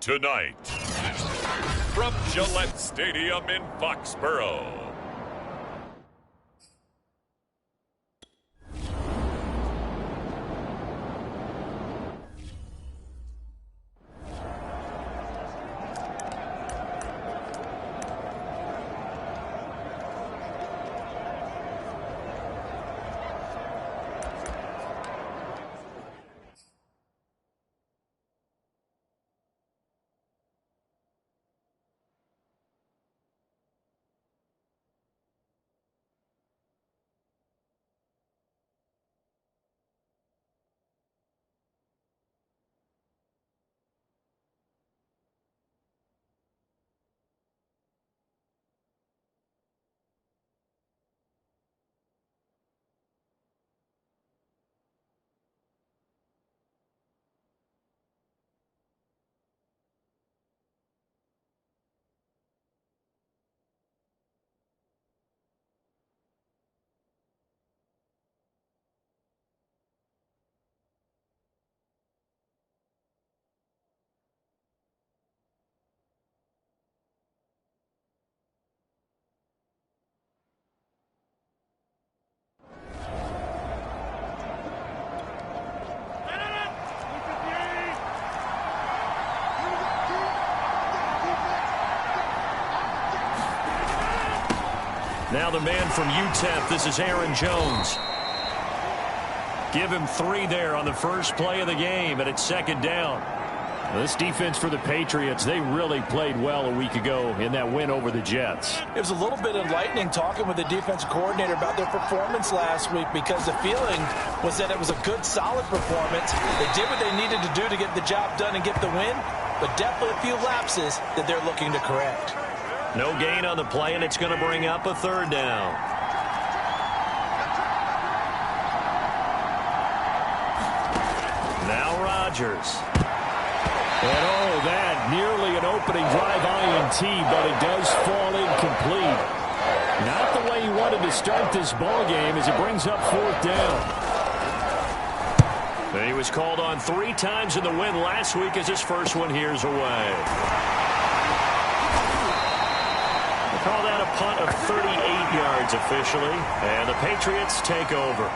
Tonight, from Gillette Stadium in Foxborough. Now the man from UTEP, this is Aaron Jones. Give him 3 there on the first play of the game, and it's second down. This defense for the Patriots, they really played well a week ago in that win over the Jets. It was a little bit enlightening talking with the defensive coordinator about their performance last week, because the feeling was that it was a good, solid performance. They did what they needed to do to get the job done and get the win, but definitely a few lapses that they're looking to correct. No gain on the play, and it's going to bring up a third down. Now Rodgers. And oh, that nearly an opening drive INT, but it does fall incomplete. Not the way he wanted to start this ball game as it brings up fourth down. And he was called on 3 times in the win last week as his first one here's away. Call that a punt of 38 yards officially, and the Patriots take over.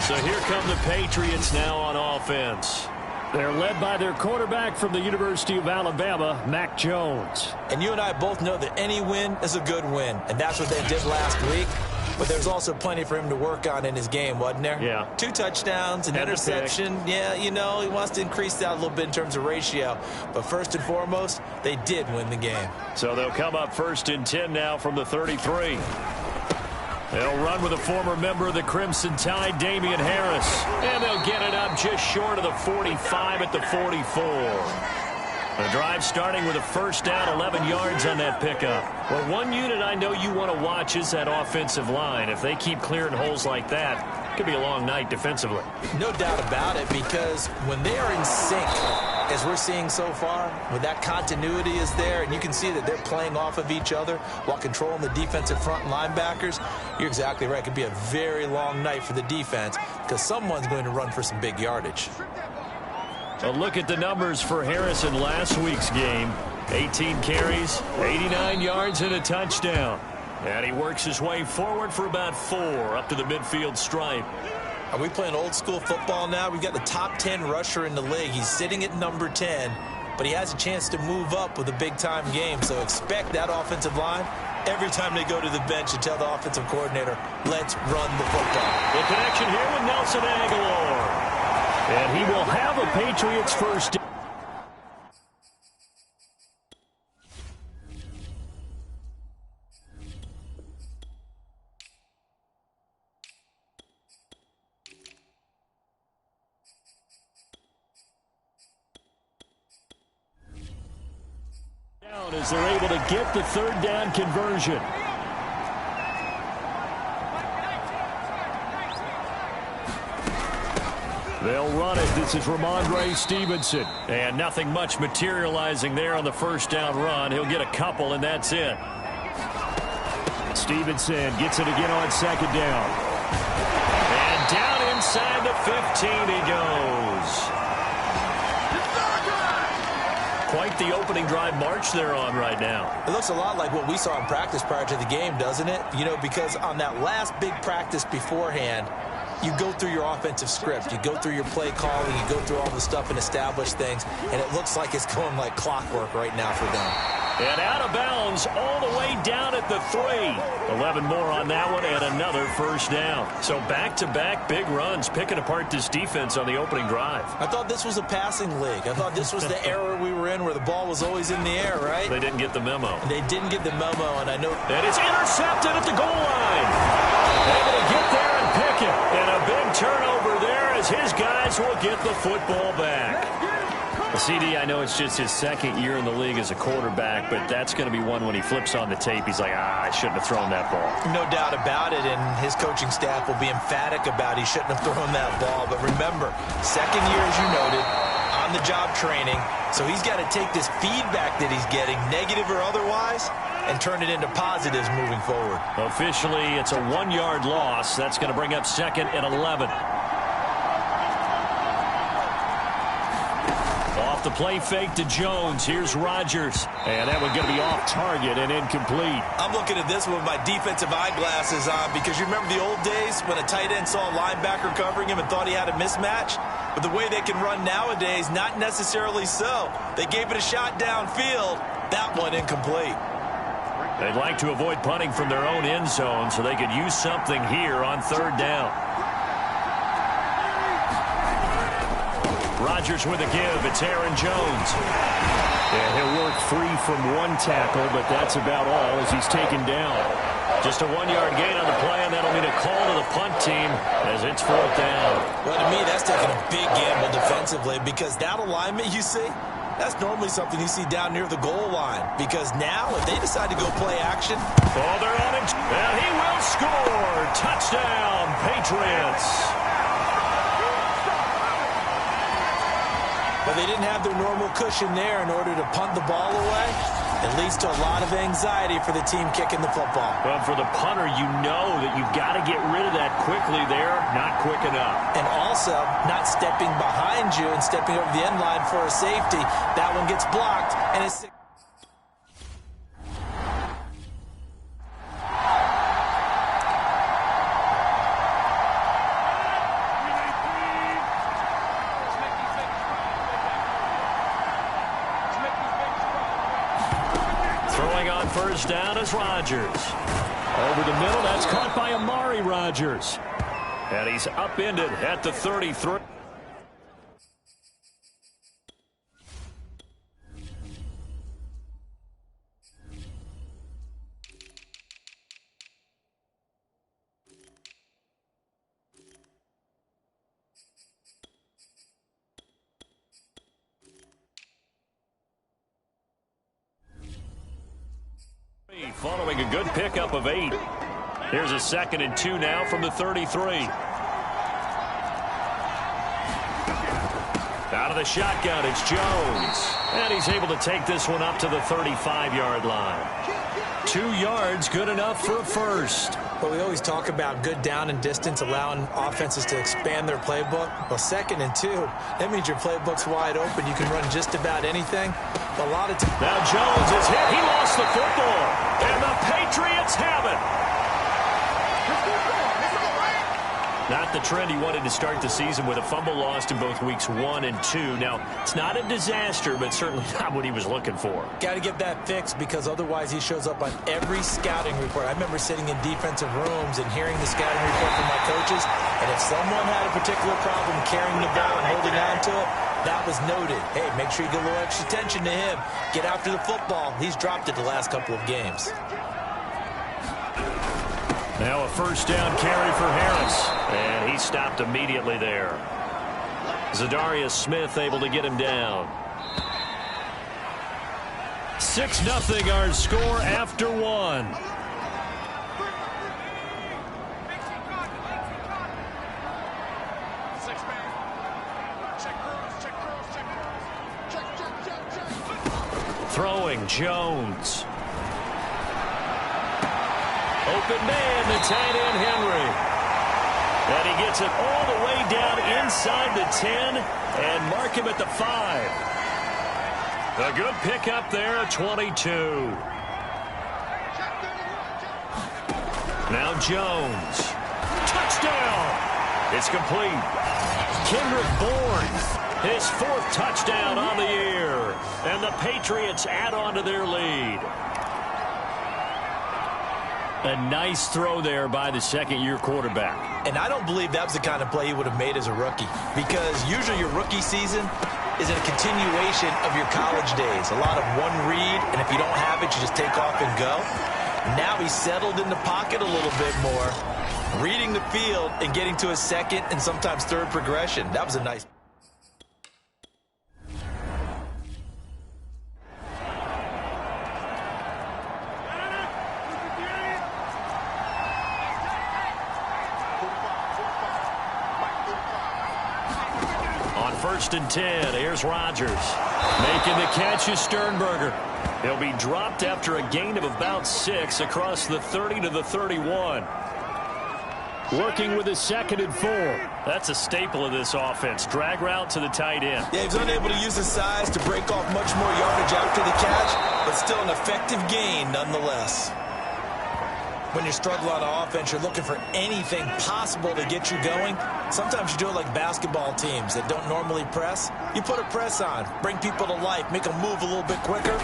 So here come the Patriots now on offense. They're led by their quarterback from the University of Alabama, Mac Jones. And you and I both know that any win is a good win, and that's what they did last week. But there's also plenty for him to work on in his game, wasn't there? Yeah. 2 touchdowns, an interception. Yeah, you know, he wants to increase that a little bit in terms of ratio. But first and foremost, they did win the game. So they'll come up first and 10 now from the 33. They'll run with a former member of the Crimson Tide, Damian Harris. And they'll get it up just short of the 45 at the 44. The drive starting with a first down, 11 yards on that pickup. Well, one unit I know you want to watch is that offensive line. If they keep clearing holes like that, it could be a long night defensively. No doubt about it, because when they are in sync, as we're seeing so far, when that continuity is there, and you can see that they're playing off of each other while controlling the defensive front linebackers, you're exactly right. It could be a very long night for the defense because someone's going to run for some big yardage. A look at the numbers for Harris in last week's game. 18 carries, 89 yards, and a touchdown. And he works his way forward for about 4 up to the midfield stripe. Are we playing old school football now? We've got the top 10 rusher in the league. He's sitting at number 10, but he has a chance to move up with a big-time game. So expect that offensive line every time they go to the bench to tell the offensive coordinator, let's run the football. The connection here with Nelson Aguilar. And he will have a Patriots first. Down as they're able to get the third down conversion. They'll run it. This is Ramondre Stevenson. And nothing much materializing there on the first down run. He'll get a couple, and that's it. Stevenson gets it again on second down. And down inside the 15 he goes. quite the opening drive march they're on right now. It looks a lot like what we saw in practice prior to the game, doesn't it? You know, because on that last big practice beforehand, you go through your offensive script. You go through your play calling. You go through all the stuff and establish things. And it looks like it's going like clockwork right now for them. And out of bounds all the way down at the 3. 11 more on that one and another first down. So back-to-back big runs, picking apart this defense on the opening drive. I thought this was a passing league. I thought this was the era we were in where the ball was always in the air, right? They didn't get the memo. They didn't get the memo, and I know. And it's intercepted at the goal line. Able to get there and pick it. And a big turnover there as his guys will get the football back. CD, I know it's just his second year in the league as a quarterback, but that's going to be one when he flips on the tape. He's like, I shouldn't have thrown that ball. No doubt about it, and his coaching staff will be emphatic about he shouldn't have thrown that ball. But remember, second year, as you noted, on-the-job training, so he's got to take this feedback that he's getting, negative or otherwise, and turn it into positives moving forward. Officially, it's a 1-yard loss. That's going to bring up 2nd and 11. Off the play fake to Jones. Here's Rodgers. And that one's going to be off target and incomplete. I'm looking at this one with my defensive eyeglasses on because you remember the old days when a tight end saw a linebacker covering him and thought he had a mismatch? But the way they can run nowadays, not necessarily so. They gave it a shot downfield. That one incomplete. They'd like to avoid punting from their own end zone so they could use something here on 3rd down. Rodgers with a give. It's Aaron Jones. Yeah, he'll work free from one tackle, but that's about all as he's taken down. Just a 1-yard gain on the play, and that'll mean a call to the punt team as it's 4th down. Well, to me, that's taking a big gamble defensively because that alignment you see, that's normally something you see down near the goal line. Because now, if they decide to go play action. Oh, they're on him. And he will score. Touchdown, Patriots. But they didn't have their normal cushion there in order to punt the ball away. It leads to a lot of anxiety for the team kicking the football. Well, for the punter, you know that you've got to get rid of that quickly there. Not quick enough. And also, not stepping behind you and stepping over the end line for a safety. That one gets blocked, and it's... First down is Rodgers. Over the middle, that's caught by Amari Rodgers. And he's upended at the 33. Following a good pickup of 8. Here's a 2nd and 2 now from the 33. Out of the shotgun, it's Jones. And he's able to take this one up to the 35-yard line. 2 yards, good enough for a first. Well, we always talk about good down and distance, allowing offenses to expand their playbook. Well, 2nd and 2, that means your playbook's wide open. You can run just about anything. A lot of times. Now Jones is hit. He lost the football. And the Patriots have it. Not the trend he wanted to start the season with a fumble lost in both weeks 1 and 2. Now, it's not a disaster, but certainly not what he was looking for. Got to get that fixed because otherwise he shows up on every scouting report. I remember sitting in defensive rooms and hearing the scouting report from my coaches, and if someone had a particular problem carrying the ball and holding on to it, that was noted. Hey, make sure you get a little extra attention to him. Get after the football. He's dropped it the last couple of games. Now a first down carry for Harris. And he stopped immediately there. Zadarius Smith able to get him down. 6-0 our score after 1. Throwing Jones. Open man, the tight end Henry. And he gets it all the way down inside the 10 and mark him at the 5. A good pickup there at 22. Now Jones. Touchdown. It's complete. Kendrick Bourne, his 4th touchdown on the year. And the Patriots add on to their lead. A nice throw there by the second-year quarterback. And I don't believe that was the kind of play he would have made as a rookie, because usually your rookie season is a continuation of your college days. A lot of one read, and if you don't have it, you just take off and go. Now he's settled in the pocket a little bit more, reading the field and getting to his second and sometimes third progression. That was a nice. On 1st and 10, here's Rodgers. Making the catch is Sternberger. He'll be dropped after a gain of about 6 across the 30 to the 31. Working with his 2nd and 4. That's a staple of this offense. Drag route to the tight end. Yeah, he's unable to use his size to break off much more yardage after the catch, but still an effective gain nonetheless. When you're struggling on offense, you're looking for anything possible to get you going. Sometimes you do it like basketball teams that don't normally press. You put a press on, bring people to life, make them move a little bit quicker.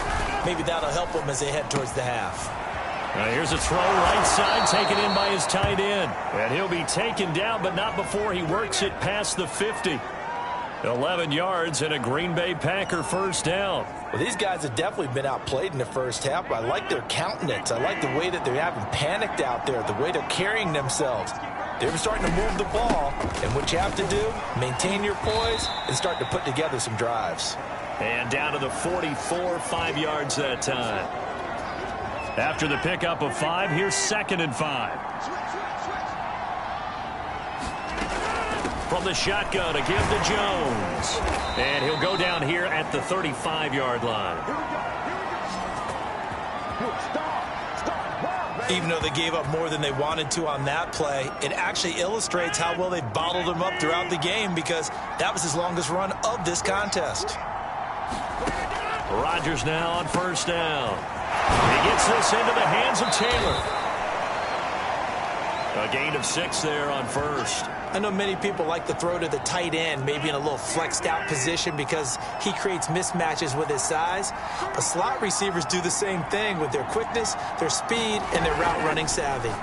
Maybe that'll help them as they head towards the half. Here's a throw right side, taken in by his tight end. And he'll be taken down, but not before he works it past the 50. 11 yards and a Green Bay Packer 1st down. Well, these guys have definitely been outplayed in the first half, but I like their countenance. I like the way that they're having panicked out there, the way they're carrying themselves. They're starting to move the ball, and what you have to do, maintain your poise and start to put together some drives. And down to the 44, 5 yards that time. After the pickup of 5, here's 2nd and 5. From the shotgun, a give to Jones. And he'll go down here at the 35-yard line. Even though they gave up more than they wanted to on that play, it actually illustrates how well they bottled him up throughout the game, because that was his longest run of this contest. Rodgers now on 1st down. He gets this into the hands of Taylor. A gain of 6 there on 1st. I know many people like to throw to the tight end, maybe in a little flexed out position because he creates mismatches with his size. But slot receivers do the same thing with their quickness, their speed, and their route running savvy.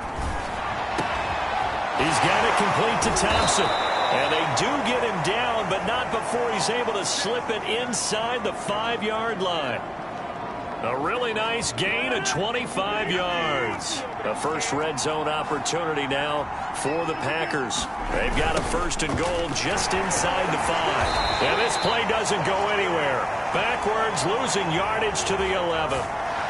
He's got it complete to Thompson. And they do get him down, but not before he's able to slip it inside the 5-yard line. A really nice gain of 25 yards. The first red zone opportunity now for the Packers. They've got a 1st and goal just inside the 5. And this play doesn't go anywhere. Backwards, losing yardage to the 11.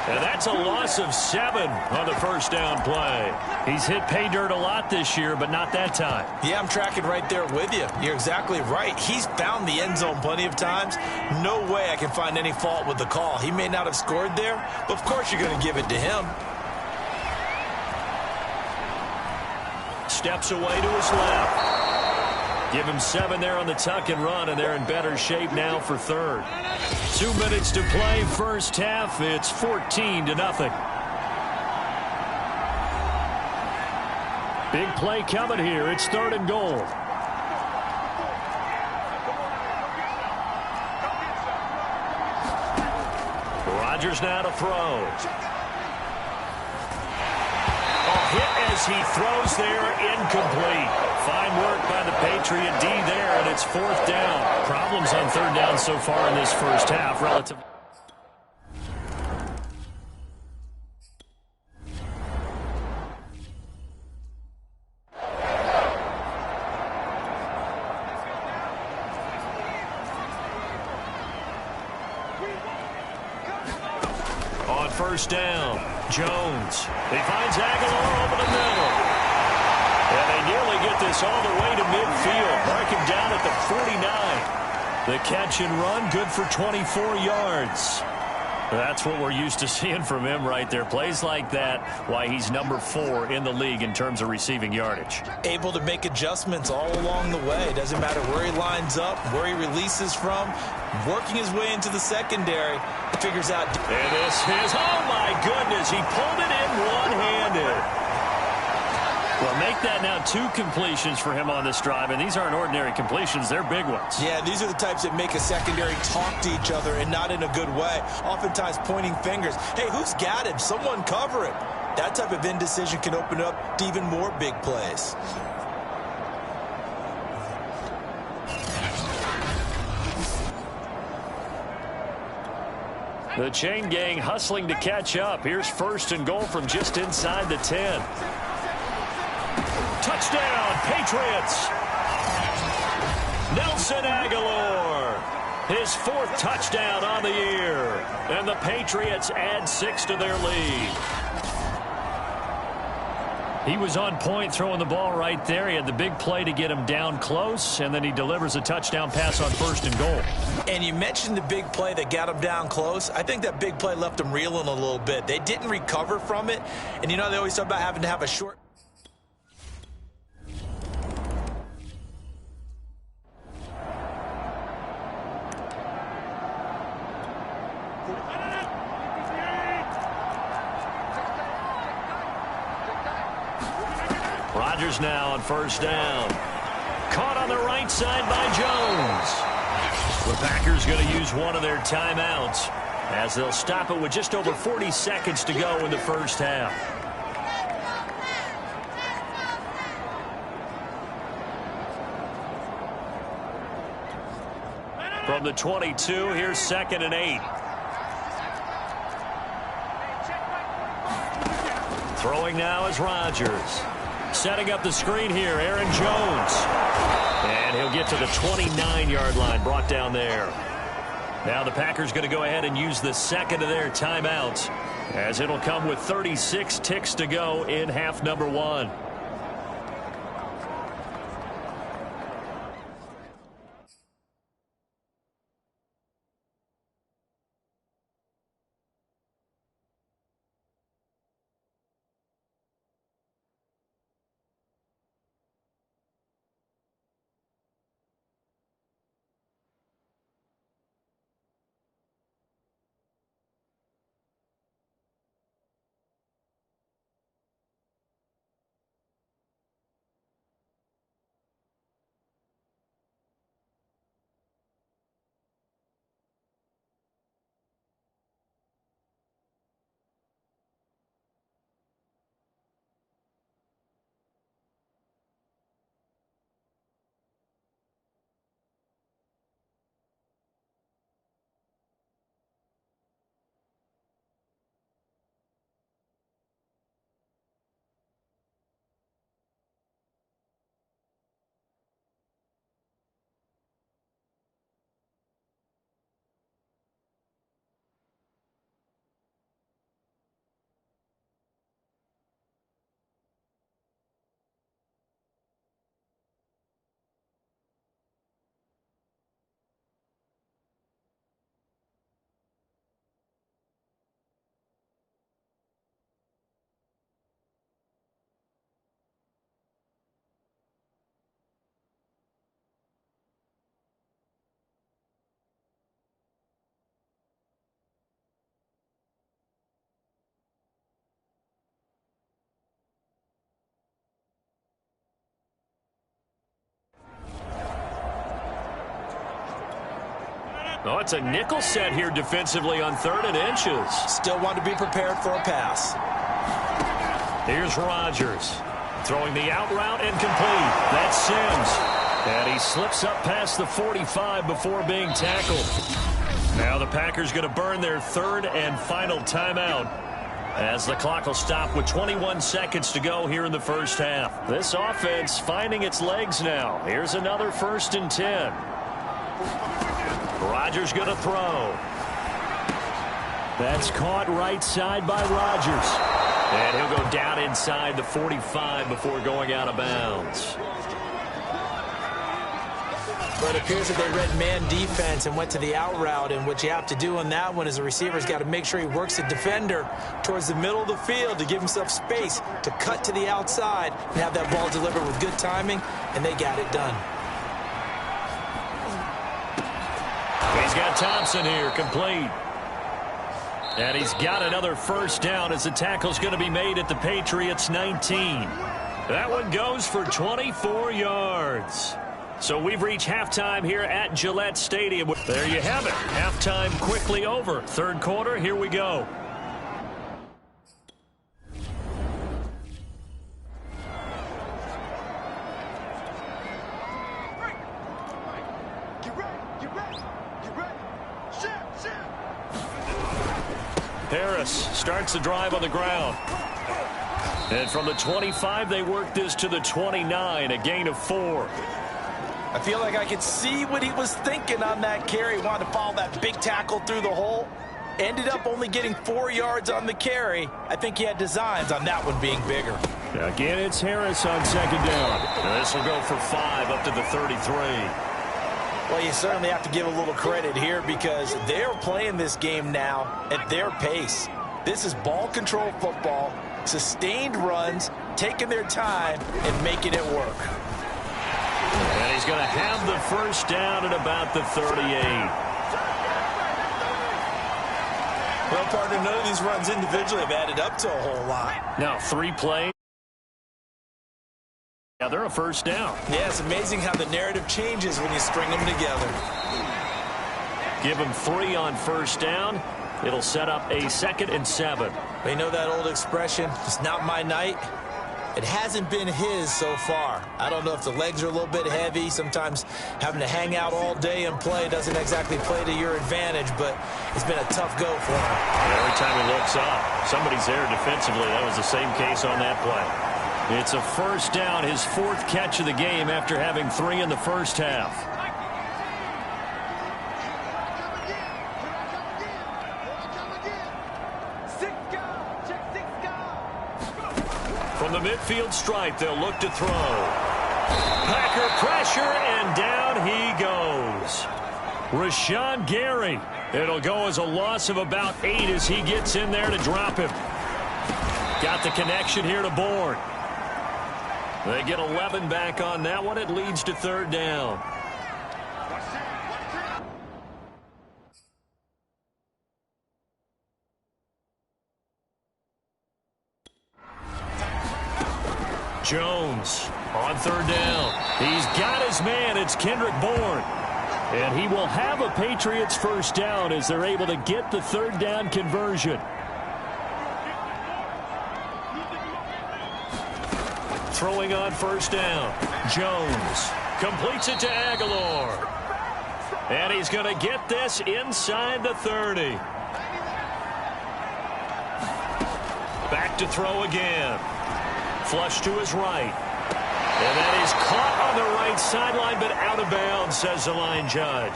And that's a loss of 7 on the 1st down play. He's hit pay dirt a lot this year, but not that time. Yeah, I'm tracking right there with you. You're exactly right. He's found the end zone plenty of times. No way I can find any fault with the call. He may not have scored there, but of course you're going to give it to him. Steps away to his left. Give him 7 there on the tuck and run, and they're in better shape now for 3rd. 2 minutes to play, 1st half. It's 14-0. Big play coming here. It's 3rd and goal. Rodgers now to throw. Hit as he throws there, incomplete. Fine work by the Patriot D there, and it's 4th down. Problems on 3rd down so far in this first half relative. On 1st down, Jones. He finds Aguilar over the middle. And they nearly get this all the way to midfield. Mark him down at the 49. The catch and run, good for 24 yards. That's what we're used to seeing from him right there. Plays like that, why he's number 4 in the league in terms of receiving yardage. Able to make adjustments all along the way. Doesn't matter where he lines up, where he releases from. Working his way into the secondary. Figures out. And this is, oh my goodness, he pulled it in one-handed. Well, make that now 2 completions for him on this drive, and these aren't ordinary completions. They're big ones. Yeah, these are the types that make a secondary talk to each other and not in a good way. Oftentimes pointing fingers. Hey, who's got him? Someone cover him. That type of indecision can open up to even more big plays. The chain gang hustling to catch up. Here's 1st and goal from just inside the 10. Touchdown, Patriots. Nelson Aguilar. His 4th touchdown on the year. And the Patriots add 6 to their lead. He was on point throwing the ball right there. He had the big play to get him down close, and then he delivers a touchdown pass on 1st and goal. And you mentioned the big play that got him down close. I think that big play left him reeling a little bit. They didn't recover from it. And, you know, they always talk about having to have a short. Rodgers now on 1st down. Caught on the right side by Jones. The Packers going to use one of their timeouts as they'll stop it with just over 40 seconds to go in the 1st half. From the 22, here's 2nd and 8. Throwing now is Rodgers. Setting up the screen here, Aaron Jones. And he'll get to the 29-yard line, brought down there. Now the Packers going to go ahead and use the 2nd of their timeouts, as it'll come with 36 ticks to go in half number 1. Oh, it's a nickel set here defensively on 3rd and inches. Still want to be prepared for a pass. Here's Rodgers. Throwing the out route and complete. That's Sims. And he slips up past the 45 before being tackled. Now the Packers going to burn their 3rd and final timeout, as the clock will stop with 21 seconds to go here in the 1st half. This offense finding its legs now. Here's another 1st and 10. Rodgers going to throw. That's caught right side by Rodgers. And he'll go down inside the 45 before going out of bounds. But it appears that they read man defense and went to the out route, and what you have to do on that one is the receiver's got to make sure he works the defender towards the middle of the field to give himself space to cut to the outside and have that ball delivered with good timing, and they got it done. He's got Thompson here, complete. And he's got another first down as the tackle's going to be made at the Patriots 19. That one goes for 24 yards. So we've reached halftime here at Gillette Stadium. There you have it. Halftime quickly over. Third quarter, here we go. Harris starts the drive on the ground. And from the 25, they work this to the 29, a gain of 4. I feel like I could see what he was thinking on that carry. He wanted to follow that big tackle through the hole. Ended up only getting 4 yards on the carry. I think he had designs on that one being bigger. Again, it's Harris on second down. And this will go for 5 up to the 33. Well, you certainly have to give a little credit here because they're playing this game now at their pace. This is ball control football, sustained runs, taking their time, and making it work. And he's going to have the first down at about the 38. Well, partner, none of these runs individually have added up to a whole lot. Now 3 plays. Yeah, they're a first down. Yeah, it's amazing how the narrative changes when you string them together. Give him 3 on first down. It'll set up a 2nd and 7. They know that old expression, it's not my night. It hasn't been his so far. I don't know if the legs are a little bit heavy. Sometimes having to hang out all day and play doesn't exactly play to your advantage, but it's been a tough go for him. Every time he looks up, somebody's there defensively. That was the same case on that play. It's a first down, his 4th catch of the game after having 3 in the first half. From the midfield stripe, they'll look to throw. Packer pressure, and down he goes. Rashawn Gary. It'll go as a loss of about 8 as he gets in there to drop him. Got the connection here to Bourne. They get 11 back on that one. It leads to 3rd down. Jones on 3rd down. He's got his man. It's Kendrick Bourne. And he will have a Patriots first down as they're able to get the 3rd down conversion. Throwing on first down. Jones completes it to Aguilar. And he's going to get this inside the 30. Back to throw again. Flush to his right. And that is caught on the right sideline, but out of bounds, says the line judge.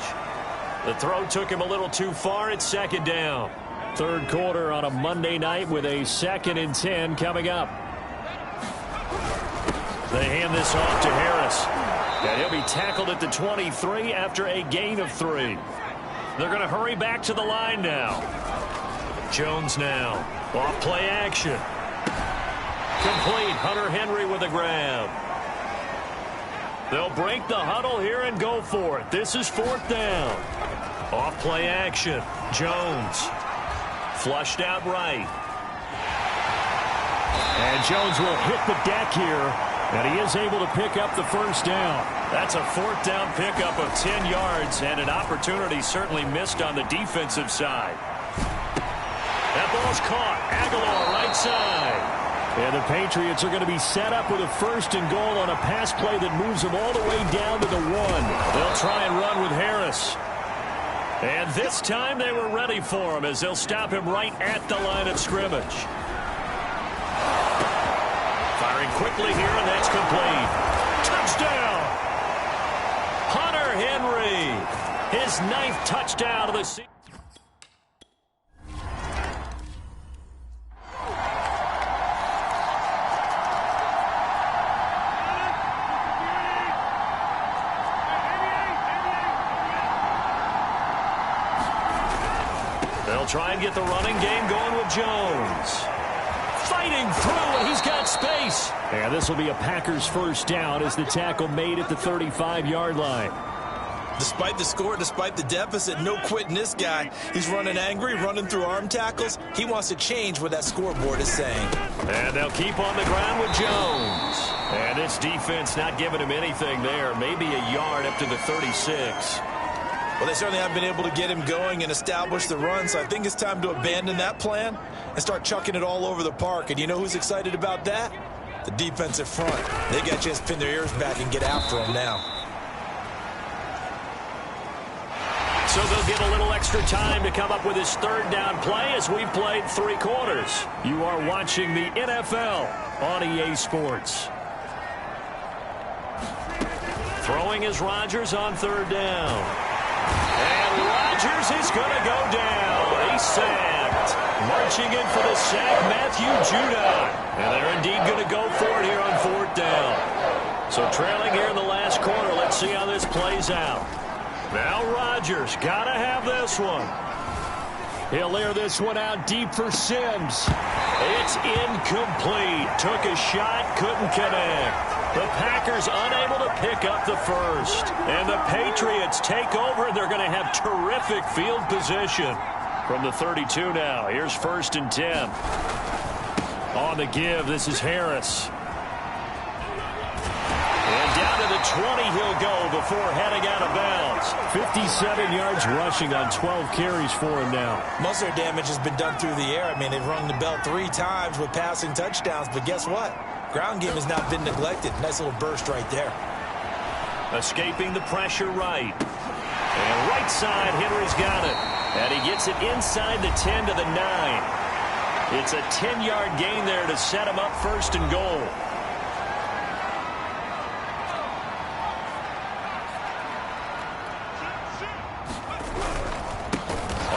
The throw took him a little too far. It's 2nd down. 3rd quarter on a Monday night with a 2nd and 10 coming up. They hand this off to Harris. And he'll be tackled at the 23 after a gain of 3. They're going to hurry back to the line now. Jones now. Off play action. Complete. Hunter Henry with a grab. They'll break the huddle here and go for it. This is 4th down. Off play action. Jones. Flushed out right. And Jones will hit the deck here. And he is able to pick up the first down. That's a 4th down pickup of 10 yards and an opportunity certainly missed on the defensive side. That ball's caught. Aguilar right side. And the Patriots are going to be set up with a 1st and goal on a pass play that moves them all the way down to the 1. They'll try and run with Harris. And this time they were ready for him as they'll stop him right at the line of scrimmage. Firing quickly here, and that's complete. Touchdown! Hunter Henry, his 9th touchdown of the season. They'll try and get the running game going with Jones. Fighting through, and he's got space. And this will be a Packers first down as the tackle made at the 35-yard line. Despite the score, despite the deficit, no quitting this guy. He's running angry, running through arm tackles. He wants to change what that scoreboard is saying. And they'll keep on the ground with Jones. And this defense not giving him anything there. Maybe a yard up to the 36. Well, they certainly haven't been able to get him going and establish the run, so I think it's time to abandon that plan and start chucking it all over the park. And you know who's excited about that? The defensive front. They got a chance to pin their ears back and get after him now. So they'll get a little extra time to come up with his third down play as we've played 3 quarters. You are watching the NFL on EA Sports. Throwing is Rodgers on third down. And Rodgers is going to go down. He's sacked. Marching in for the sack, Matthew Judon. And they're indeed going to go for it here on fourth down. So trailing here in the last quarter. Let's see how this plays out. Now Rodgers got to have this one. He'll air this one out deep for Sims. It's incomplete. Took a shot, couldn't connect. The Packers unable to pick up the first. And the Patriots take over, and they're going to have terrific field position. From the 32 now, here's 1st and 10. On the give, this is Harris. And down to the 20 he'll go before heading out of bounds. 57 yards rushing on 12 carries for him now. Most of their damage has been done through the air. I mean, they've rung the bell 3 times with passing touchdowns, but guess what? Ground game has not been neglected. Nice little burst right there. Escaping the pressure right. And right side, Henry's got it. And he gets it inside the 10 to the 9. It's a 10-yard gain there to set him up 1st and goal.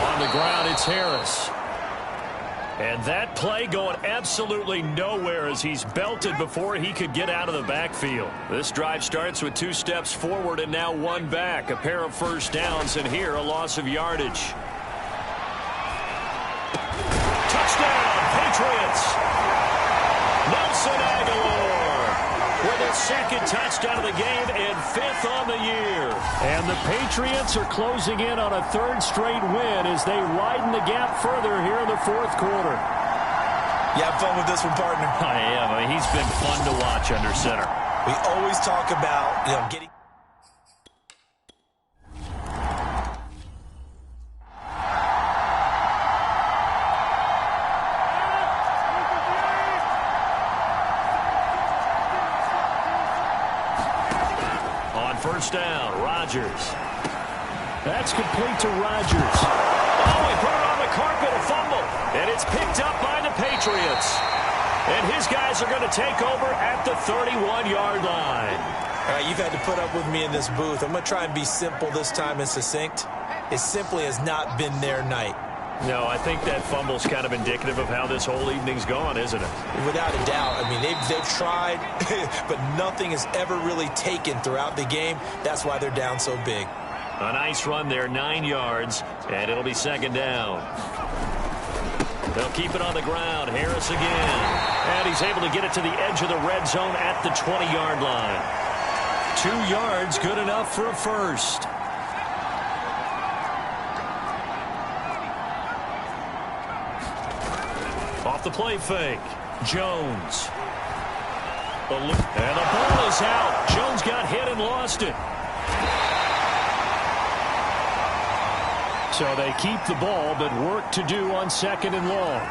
On the ground, it's Harris. And that play going absolutely nowhere as he's belted before he could get out of the backfield. This drive starts with 2 steps forward and now 1 back. A pair of first downs, and here a loss of yardage. Touchdown, Patriots! Nelson Aguilar with a 2nd touchdown of the game and 5th on the year. And the Patriots are closing in on a 3rd straight win as they widen the gap further here in the 4th quarter. You have fun with this one, partner? I am. I mean, he's been fun to watch under center. We always talk about, getting... First down, Rodgers. That's complete to Rodgers. Oh, he put it on the carpet, a fumble. And it's picked up by the Patriots. And his guys are going to take over at the 31-yard line. All right, you've had to put up with me in this booth. I'm going to try and be simple this time and succinct. It simply has not been their night. No, I think that fumble's kind of indicative of how this whole evening's gone, isn't it? Without a doubt. I mean, they've tried, but nothing has ever really taken throughout the game. That's why they're down so big. A nice run there, 9 yards, and it'll be 2nd down. They'll keep it on the ground. Harris again. And he's able to get it to the edge of the red zone at the 20-yard line. 2 yards, good enough for a first. Off the play fake. Jones. And the ball is out. Jones got hit and lost it. So they keep the ball, but work to do on 2nd and long.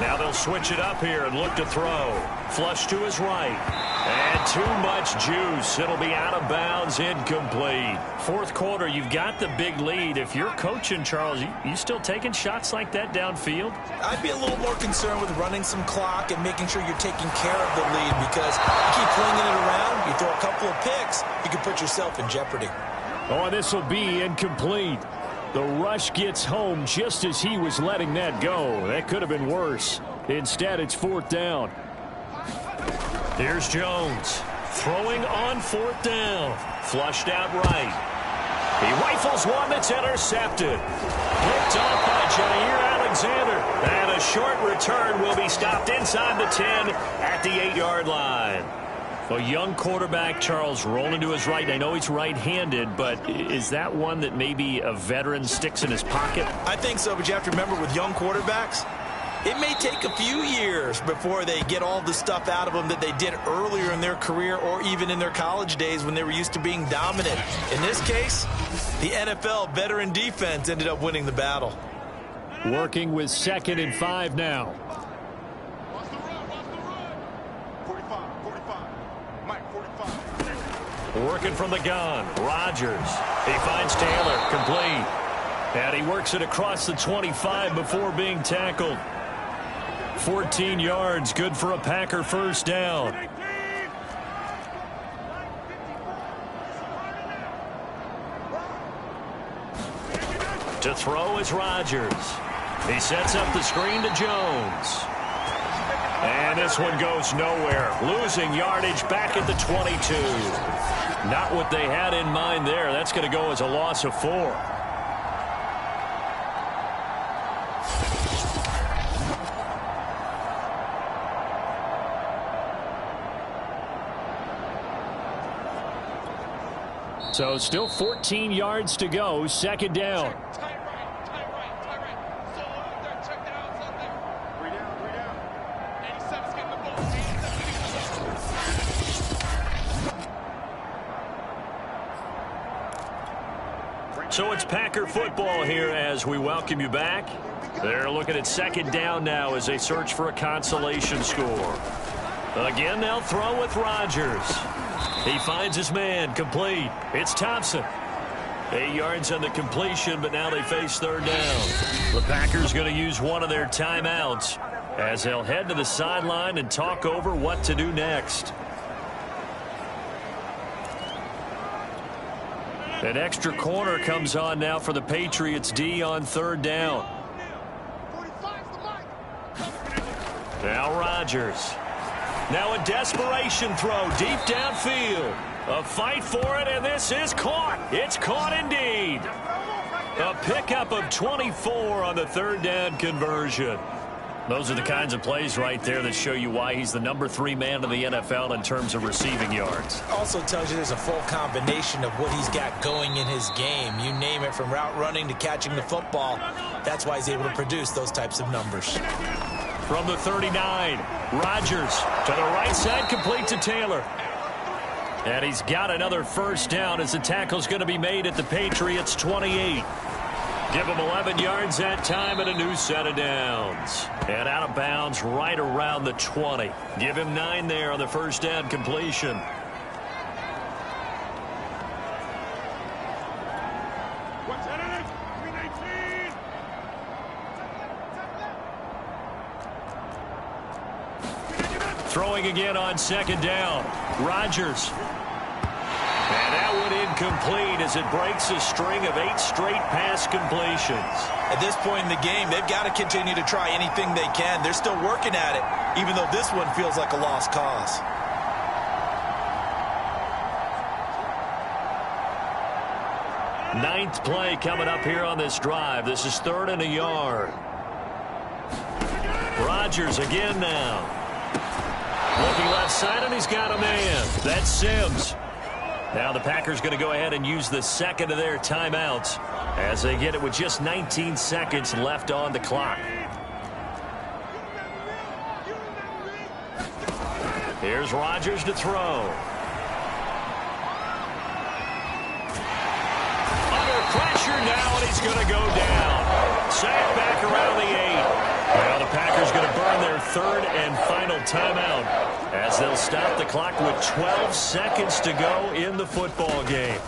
Now they'll switch it up here and look to throw. Flush to his right. And too much juice. It'll be out of bounds, incomplete. 4th quarter, you've got the big lead. If you're coaching, Charles, you still taking shots like that downfield? I'd be a little more concerned with running some clock and making sure you're taking care of the lead, because you keep flinging it around, you throw a couple of picks, you can put yourself in jeopardy. Oh, this will be incomplete. The rush gets home just as he was letting that go. That could have been worse. Instead, it's 4th down. Here's Jones. Throwing on 4th down. Flushed out right. He rifles one that's intercepted. Picked off by Jair Alexander. And a short return will be stopped inside the 10 at the 8-yard line. A young quarterback, Charles, rolling to his right. I know he's right-handed, but is that one that maybe a veteran sticks in his pocket? I think so, but you have to remember with young quarterbacks, it may take a few years before they get all the stuff out of them that they did earlier in their career or even in their college days when they were used to being dominant. In this case, the NFL veteran defense ended up winning the battle. Working with 2nd and 5 now. Working from the gun, Rodgers. He finds Taylor, complete. And he works it across the 25 before being tackled. 14 yards, good for a Packer first down. To throw is Rodgers. He sets up the screen to Jones. And this one goes nowhere. Losing yardage back at the 22. Not what they had in mind there. That's going to go as a loss of 4. So still 14 yards to go. 2nd down. So it's Packer football here as we welcome you back. They're looking at 2nd down now as they search for a consolation score. Again, they'll throw with Rodgers. He finds his man, complete. It's Thompson. 8 yards on the completion, but now they face 3rd down. The Packers going to use one of their timeouts as they'll head to the sideline and talk over what to do next. An extra corner comes on now for the Patriots D on 3rd down. Now Rodgers. Now a desperation throw deep downfield. A fight for it, and this is caught. It's caught indeed. A pickup of 24 on the 3rd down conversion. Those are the kinds of plays right there that show you why he's the number 3 man in the NFL in terms of receiving yards. Also tells you there's a full combination of what he's got going in his game. You name it, from route running to catching the football. That's why he's able to produce those types of numbers. From the 39, Rodgers to the right side, complete to Taylor. And he's got another first down as the tackle's going to be made at the Patriots 28. Give him 11 yards that time and a new set of downs. And out of bounds right around the 20. Give him 9 there on the first down completion. Throwing again on 2nd down. Rodgers. And that one incomplete as it breaks a string of 8 straight pass completions. At this point in the game, they've got to continue to try anything they can. They're still working at it, even though this one feels like a lost cause. Ninth play coming up here on this drive. This is 3rd and a yard. Rodgers again now. Looking left side, and he's got a man. That's Sims. Now the Packers going to go ahead and use the 2nd of their timeouts as they get it with just 19 seconds left on the clock. Here's Rodgers to throw. Under pressure now, and he's going to go down. Sacked back around the 8. Now the Packers going to burn their 3rd and final timeout as they'll stop the clock with 12 seconds to go in the football game.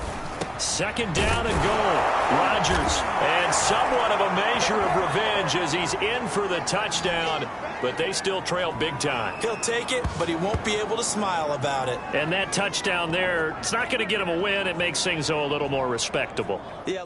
2nd down and goal. Rodgers, and somewhat of a measure of revenge as he's in for the touchdown, but they still trail big time. He'll take it, but he won't be able to smile about it. And that touchdown there, it's not going to get him a win. It makes things a little more respectable. Yeah.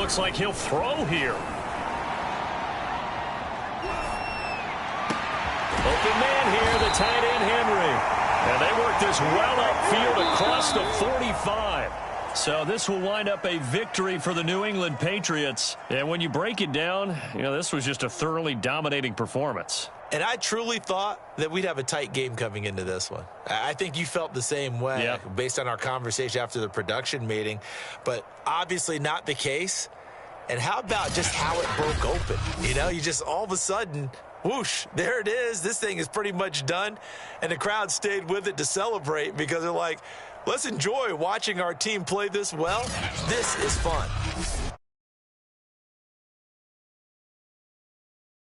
looks like he'll throw here. Open man here, the tight end Henry. And they work this well upfield across the 45. So this will wind up a victory for the New England Patriots. And when you break it down, this was just a thoroughly dominating performance. And I truly thought that we'd have a tight game coming into this one. I think you felt the same way based on our conversation after the production meeting. But obviously not the case. And how about just how it broke open? You just all of a sudden, whoosh, there it is. This thing is pretty much done. And the crowd stayed with it to celebrate because they're like, let's enjoy watching our team play this well. This is fun.